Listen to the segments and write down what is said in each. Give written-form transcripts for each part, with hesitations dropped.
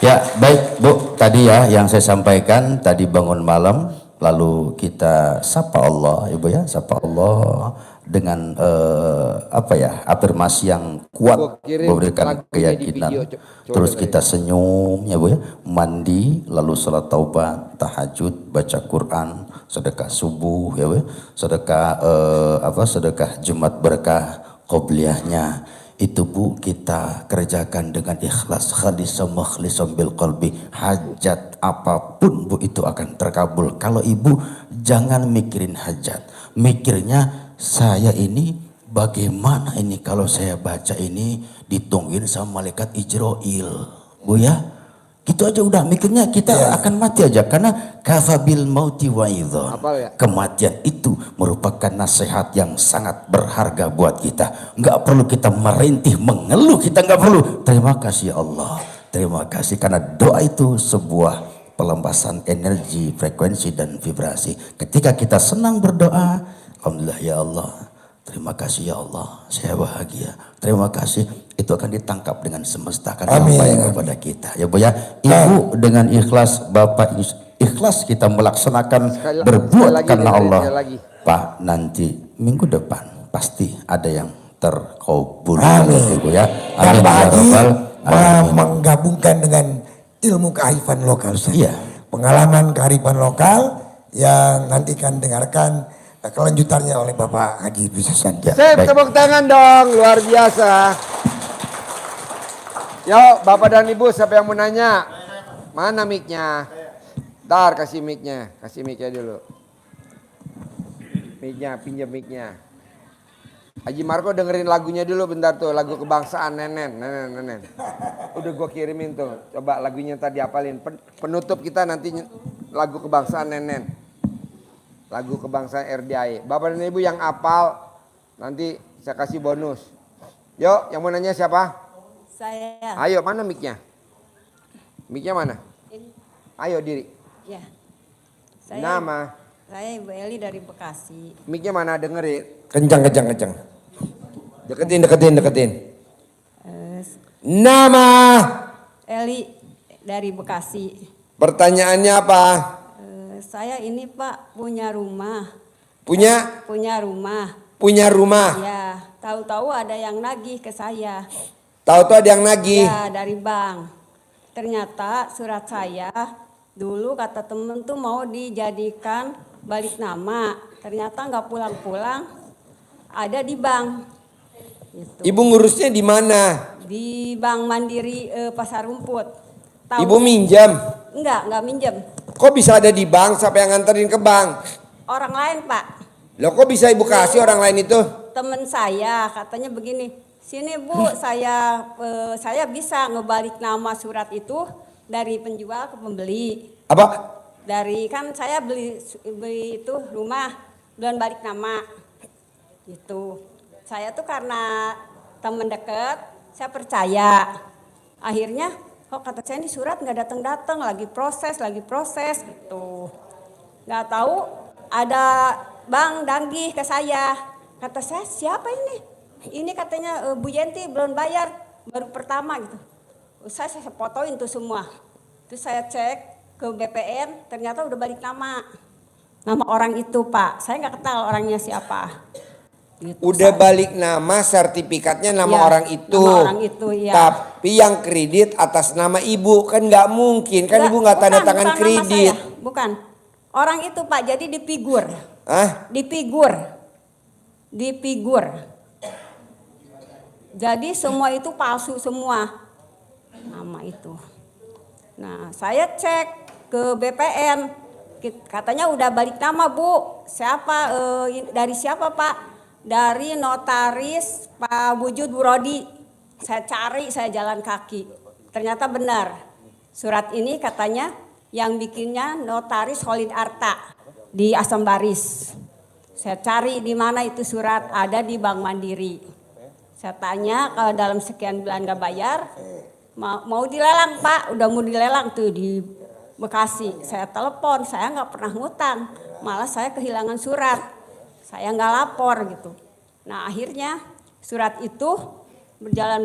Ya, baik Bu, tadi ya yang saya sampaikan tadi bangun malam, lalu kita sapa Allah, Ibu ya, sapa Allah dengan afirmasi yang kuat memberikan keyakinan. Terus kita senyum ya Bu ya, mandi, lalu salat taubat, tahajud, baca Quran, sedekah subuh ya Bu ya, sedekah Jumat berkah qobliyahnya. Itu Bu kita kerjakan dengan ikhlas, khalisam makhlisam bil qalbi. Hajat apapun Bu itu akan terkabul. Kalau Ibu jangan mikirin hajat, mikirnya saya ini bagaimana ini kalau saya baca ini ditungguin sama malaikat Ijroil Bu ya. Gitu aja udah mikirnya kita akan mati aja, karena kafabil mauti waidhon. Kematian itu merupakan nasihat yang sangat berharga buat kita. Nggak perlu kita merintih mengeluh, kita nggak perlu. Terima kasih Allah, terima kasih, karena doa itu sebuah pelepasan energi, frekuensi dan vibrasi. Ketika kita senang berdoa, alhamdulillah ya Allah, terima kasih ya Allah, saya bahagia. Terima kasih, itu akan ditangkap dengan semesta, akan sampai kepada kita. Ya Bu ya, Ibu dengan ikhlas, Bapak ikhlas kita melaksanakan berbuat karena Allah. Pak, nanti minggu depan pasti ada yang terkabul. Ibu ya. Dan menggabungkan dengan ilmu kearifan lokal. Iya. Pengalaman kearifan lokal yang nanti akan dengarkan kelanjutannya oleh Bapak Haji Bisasanda. Tepuk tangan dong, luar biasa. Yuk Bapak dan Ibu, siapa yang mau nanya? Mana mic-nya? Ntar kasih mic-nya dulu. Mic-nya, pinjam mic-nya. Haji Marco dengerin lagunya dulu bentar tuh, lagu kebangsaan Nenen. Udah gue kirimin tuh, coba lagunya tadi apalin. Penutup kita nanti lagu kebangsaan Nenen. Lagu kebangsaan RDI. Bapak dan Ibu yang apal, nanti saya kasih bonus. Yuk, yang mau nanya siapa? Saya. Ayo, mana mic-nya? Mic-nya mana? Ini. Ayo diri. Ya. Nama? Saya Ibu Eli dari Bekasi. Mic-nya mana? Dengerin. Kencang. Deketin. Nama? Eli dari Bekasi. Pertanyaannya apa? Saya ini Pak punya rumah. Punya rumah. Ya, tahu-tahu ada yang nagih ke saya. Tahu-tahu ada yang nagih. Ya, dari bank. Ternyata surat saya dulu kata temen tuh mau dijadikan balik nama. Ternyata nggak pulang-pulang, ada di bank. Gitu. Ibu ngurusnya di mana? Di Bank Mandiri Pasar Rumput. Tahu? Ibu minjam? Enggak minjem. Kok bisa ada di bank, siapa yang nganterin ke bank? Orang lain Pak. Loh kok bisa Ibu kasih orang lain itu? Temen saya katanya begini, sini Bu, saya bisa ngebalik nama surat itu dari penjual ke pembeli. Apa? Dari kan saya beli itu rumah, belum balik nama. Gitu. Saya tuh karena temen deket, saya percaya. Akhirnya kok kata saya ini surat nggak datang lagi proses gitu. Nggak tahu ada bank nagih ke saya. Kata saya siapa ini? Ini katanya Bu Yenti belum bayar baru pertama gitu. Saya fotoin tuh semua. Terus saya cek ke BPN ternyata udah balik nama orang itu Pak. Saya nggak kenal orangnya siapa. Gitu, udah balik nama, sertifikatnya nama orang itu. Nama orang itu ya. Tapi yang kredit atas nama Ibu kan nggak mungkin, kan Ibu nggak tanda tangan kredit. Bukan, orang itu Pak jadi difigur. Hah? Difigur. Jadi semua itu palsu semua nama itu. Nah saya cek ke BPN, katanya udah balik nama Bu. Siapa? Dari siapa Pak? Dari notaris Pak Wujud Burodi. Saya cari, saya jalan kaki. Ternyata benar. Surat ini katanya yang bikinnya notaris Khalid Arta di Asam Baris. Saya cari di mana itu surat, ada di Bank Mandiri. Saya tanya kalau dalam sekian bulan gak bayar, mau dilelang Pak, udah mau dilelang tuh di Bekasi. Saya telepon, saya nggak pernah ngutang, malah saya kehilangan surat. Saya nggak lapor gitu. Nah akhirnya surat itu berjalan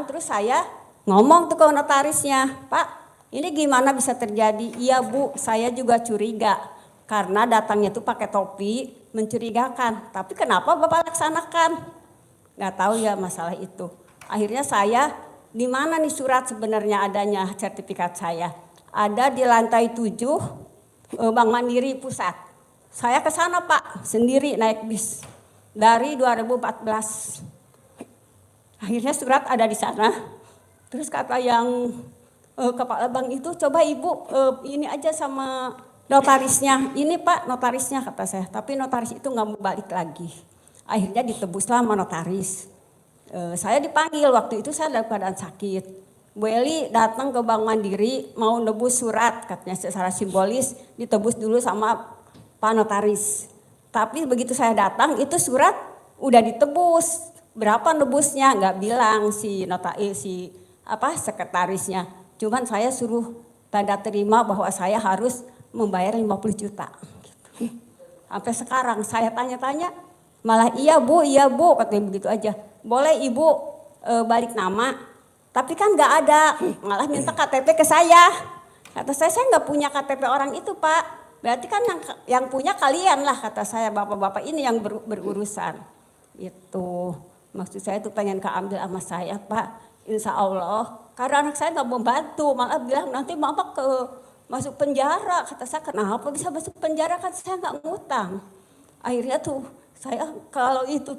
terus saya ngomong tuh ke notarisnya, Pak ini gimana bisa terjadi? Iya Bu, saya juga curiga. Karena datangnya tuh pakai topi, mencurigakan. Tapi kenapa Bapak laksanakan? Nggak tahu ya masalah itu. Akhirnya saya, di mana nih surat sebenarnya adanya sertifikat saya? Ada di lantai 7 Bank Mandiri Pusat. Saya ke sana Pak, sendiri naik bis. Dari 2014. Akhirnya surat ada di sana. Terus kata yang kepala bank itu, coba Ibu ini aja sama notarisnya. Ini Pak notarisnya kata saya. Tapi notaris itu nggak mau balik lagi. Akhirnya ditebuslah sama notaris. Saya dipanggil, waktu itu saya dalam keadaan sakit. Bu Eli datang ke Bank Mandiri mau nebus surat, katanya secara simbolis ditebus dulu sama Pak Notaris. Tapi begitu saya datang itu surat udah ditebus. Berapa nebusnya nggak bilang si sekretarisnya. Cuman saya suruh tanda terima bahwa saya harus membayar 50 juta. Gitu. Sampai sekarang saya tanya-tanya malah iya bu katanya begitu aja. Boleh ibu balik nama, tapi kan nggak ada, malah minta KTP ke saya. Kata saya nggak punya KTP orang itu Pak. Berarti kan yang punya kalian lah kata saya, bapak-bapak ini yang berurusan. Itu maksud saya tuh pengen keambil sama saya Pak. Insya Allah, karena anak saya nggak membantu, malah bilang nanti mama masuk penjara. Kata saya kenapa bisa masuk penjara kan saya nggak ngutang. Akhirnya tuh saya kalau itu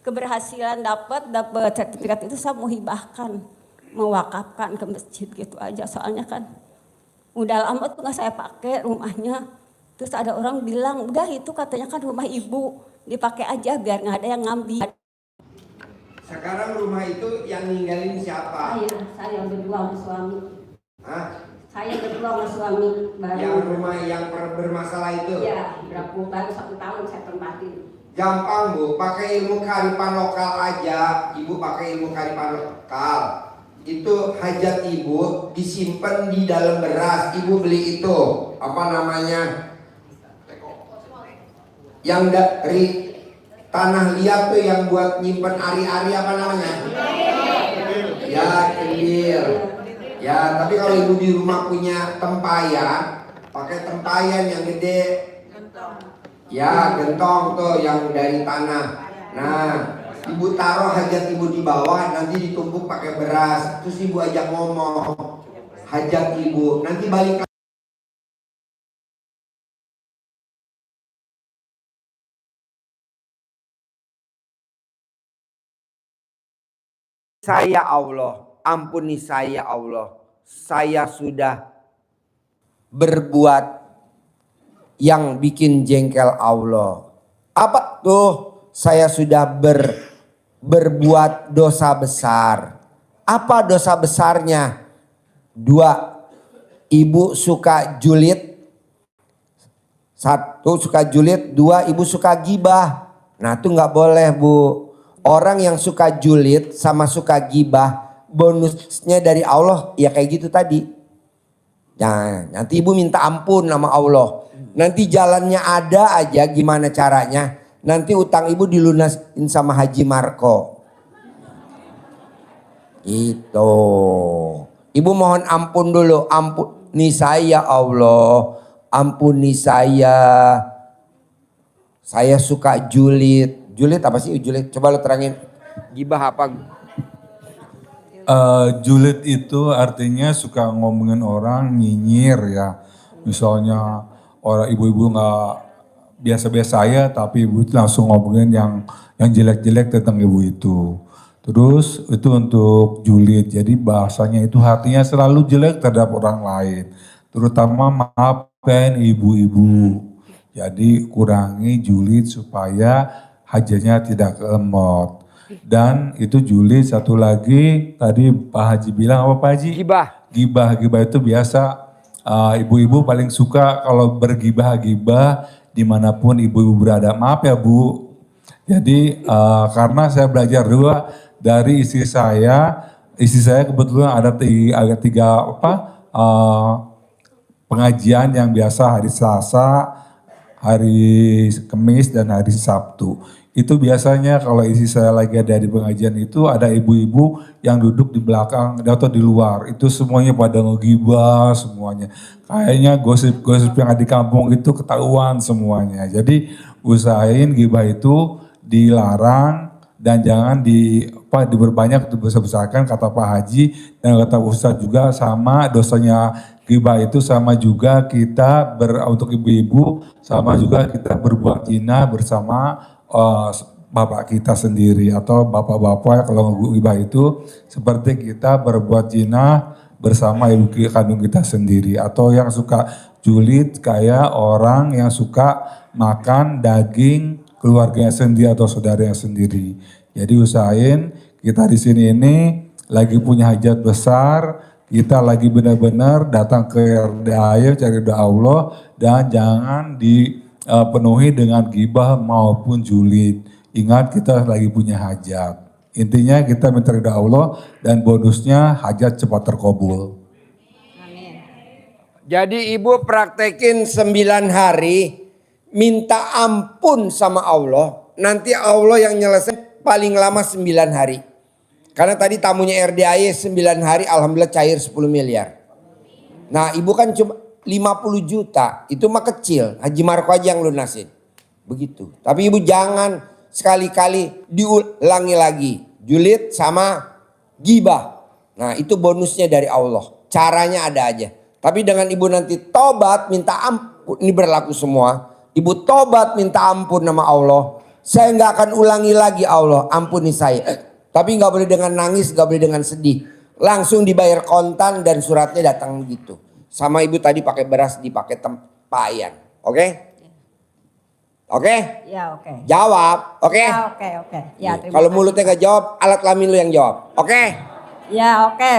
keberhasilan dapat sertifikat itu saya mau hibahkan, mewakafkan ke masjid gitu aja. Soalnya kan udah lama tuh nggak saya pakai rumahnya. Terus ada orang bilang udah itu katanya kan rumah ibu, dipakai aja biar nggak ada yang ngambil. Sekarang rumah itu yang ninggalin siapa? Saya berdua sama suami. Hah? Saya berdua sama suami baru. Yang rumah yang bermasalah itu? Iya, baru 1 tahun saya tempatin. Gampang Bu, pakai ilmu kearifan lokal aja. Ibu pakai ilmu kearifan lokal. Itu hajat ibu disimpan di dalam beras. Ibu beli itu apa namanya? Yang dari tanah liat tuh yang buat nyimpen ari-ari apa namanya? Ya, kendil. Ya, tapi kalau ibu di rumah punya tempayan, pakai tempayan yang gede. Ya, gentong tuh yang dari tanah. Nah, ibu taruh hajat ibu di bawah, nanti ditumpuk pakai beras. Terus ibu ajak ngomong hajat ibu, nanti balik. Saya Allah, ampuni saya Allah. Saya sudah berbuat yang bikin jengkel Allah. Apa tuh? Saya sudah berbuat dosa besar. Apa dosa besarnya? 2, ibu suka julid. 1 suka julid, 2 ibu suka gibah. Nah itu nggak boleh Bu. Orang yang suka julid sama suka gibah, bonusnya dari Allah ya kayak gitu tadi. Nah, nanti ibu minta ampun sama Allah. Nanti jalannya ada aja gimana caranya. Nanti utang ibu dilunasin sama Haji Marco. Gitu. Ibu mohon ampun dulu. Ampuni saya Allah. Ampuni saya. Saya suka julid. Julid apa sih julid? Coba lo terangin. Gibah apa? Julid itu artinya suka ngomongin orang, nyinyir ya. Misalnya orang ibu-ibu nggak biasa-biasa ya, tapi ibu itu langsung ngomongin yang jelek-jelek tentang ibu itu. Terus itu untuk julid. Jadi bahasanya itu hatinya selalu jelek terhadap orang lain. Terutama maafkan ibu-ibu. Jadi kurangi julid supaya hajatnya tidak lemot. Dan itu julid. Satu lagi tadi Pak Haji bilang apa Pak Haji? Gibah itu biasa ibu-ibu paling suka kalau bergibah-gibah dimanapun ibu-ibu berada. Maaf ya Bu. Jadi karena saya belajar dua dari istri saya kebetulan ada tiga pengajian yang biasa hari Selasa, hari Kamis dan hari Sabtu. itu biasanya kalau isi saya lagi ada di pengajian itu ada ibu-ibu yang duduk di belakang atau di luar. Itu semuanya pada ngegibah semuanya. Kayaknya gosip-gosip yang ada di kampung itu ketahuan semuanya. Jadi usahain gibah itu dilarang dan jangan diperbanyak, dibesar-besarkan kata Pak Haji dan kata Ustadz juga. Sama dosanya gibah itu sama juga kita untuk ibu-ibu, sama juga kita berbuat zina bersama bapak kita sendiri atau bapak-bapak. Kalau gibah itu seperti kita berbuat zina bersama ibu kandung kita sendiri, atau yang suka julid kayak orang yang suka makan daging keluarganya sendiri atau saudaranya sendiri. Jadi usahain kita di sini ini lagi punya hajat besar, kita lagi benar-benar datang ke RDAY cari doa Allah dan jangan dipenuhi dengan gibah maupun julid. Ingat kita lagi punya hajat. Intinya kita minta ridha Allah dan bonusnya hajat cepat terkabul. Jadi ibu praktekin 9 hari, minta ampun sama Allah. Nanti Allah yang nyelesain paling lama 9 hari. Karena tadi tamunya RDAY 9 hari alhamdulillah cair 10 miliar. Nah ibu kan cuma 50 juta, itu mah kecil. Haji Marko aja yang lunasin. Begitu. Tapi ibu jangan sekali-kali diulangi lagi. Julid sama gibah. Nah itu bonusnya dari Allah. Caranya ada aja. Tapi dengan ibu nanti tobat minta ampun. Ini berlaku semua. Ibu tobat minta ampun nama Allah. Saya nggak akan ulangi lagi Allah. Ampuni saya. Tapi nggak boleh dengan nangis, nggak boleh dengan sedih. Langsung dibayar kontan dan suratnya datang gitu. Sama ibu tadi pakai beras, dipakai tempayan. Oke? Oke? Ya oke. Jawab. Oke? Ya oke. Ya terima Kalau kasih. mulutnya nggak jawab, alat kelamin lu yang jawab. Oke? Ya oke.